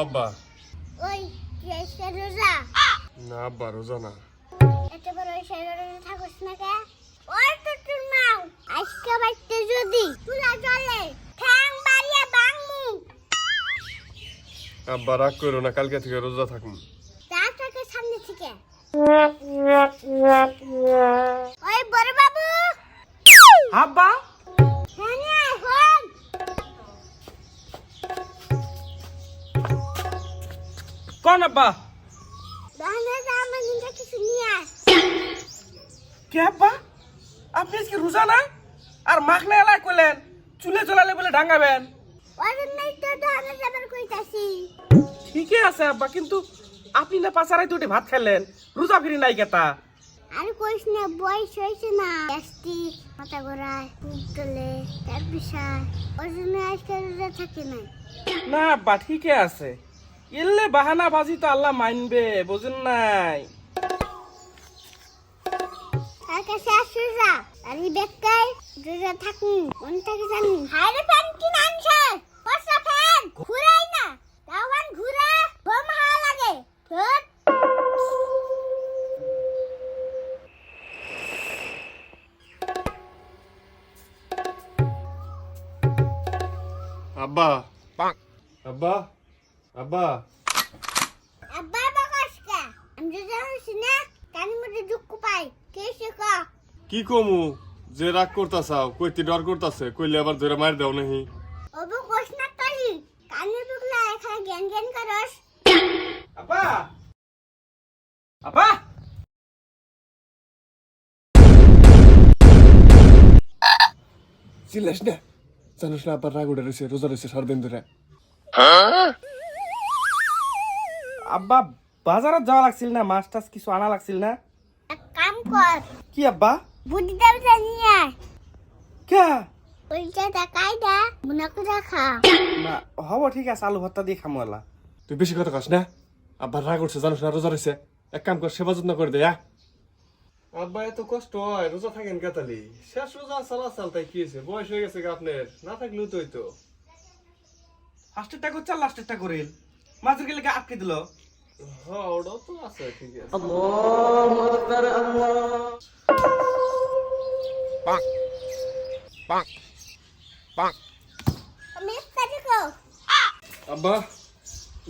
আব্বা ওই কেসে রোজা না আব্বা রোজা না এত বড় শরীরে থাকস না কে ওই তো তোর মাও আজকে বাইতে যদি তুলা চলে ঠ্যাং বাড়িয়ে বাংমু আব্বা রাগ করো না, কালকে থেকে রোজা থাকুন। তার থেকে সামনে থেকে ওই বড় বাবু আব্বা হ্যাঁ হন কোন আব্বা? বাহানা আমার নিয়ে কিছু নিয়ে আস কে আব্বা? আপনি আজকে রোজা না আর মাখনা এলাই কইলেন চুলে জ্বলালে বলে ডাঙ্গাবেন। ওই নাই তো বাহানা যাবার কইতাছি ঠিকই আছে আব্বা, কিন্তু আপনি না পাঁচারাই দুটি ভাত খেলেন, রোজা ফিরি নাই কেতা? আর কইস না বয়স হয়েছে না গ্যাস্ট্রিক মাথা ঘোরায় বুক জ্বলে পেট বিষায় ওই জন্য আজকে রোজা থাকে না না আব্বা ঠিকই আছে, এলে বাহানা বাজি তো আল্লাহ মানবে, বুঝেন নাই? তার কাছে আসছে যা আর এই বেকাই রোজা থাকুন মন থেকে জানি হাইরে ফ্যান কিনে আনছে বসা ফ্যান ঘুরাই না তাওয়ান ঘুরা ঘুম হাওয়া লাগে ধর আব্বা আব্বা আব্বা আব্বা বাকাসকা আমি রোজা হইছি না কানি মধ্যে দুঃখ পাই কেসে কা কি কমু যে রাগ করতাছাও, কইতে ডর করতাছে, কইলে আবার ধরে মার দাও নাহি। ওবো কোশ না তালি কানি বুকলা এখানে জ্ঞান জ্ঞান করস আব্বা আব্বা চিল্লাস না, জানিস না আব্বার রাগ উঠে রয়েছে, রোজা রয়েছে সারদিন ধরে। আব্বা বাজারে যাওয়া লাগছিল না, মাছ টাছ কিছু আনা লাগছিল না? এক কাম কর কি আব্বা? বুদ্ধি দাও জানিয়া কে? ওইটা টাকাই দা মুনা করে খা না হব ঠিক আছে, আলু ভর্তা দিয়ে খামো এলা। তুই বেশি কথা কাস না, আব্বার রাগ উঠছে জানিস না, রোজা রয়েছে। এক কাম কর, সেবা যত্ন করে দে। আব্বা এত কষ্ট হয়, রোজা থাকেন কাতালি, শেষ রোজা চালাচাল তাই কি হয়েছে, বয়স হয়ে গেছে আপনার, না থাকলেও তো হইতো। ফার্স্টেরটা করছে আর লাস্টেরটা করিল, মাঝের গেলে আটকে দিল। হ্যাঁ ওটাও তো আছে, ঠিক আছে। আমি কাজে কো আব্বা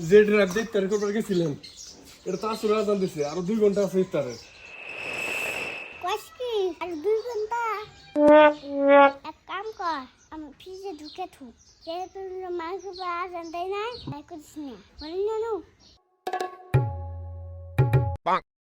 যে ড্রাইভ দিয়ে ইফতার করবার গেছিলেন, এটা তো আসলে আজান দিছে, আরো 2 ঘন্টা আছে ইফতারের। কষ্টি আর 2 ঘন্টা এক কাম কর আমি ফ্রিজে ঢুকে থু যেহেতু মাংস পাওয়া যায় না তাই করিস না বলি না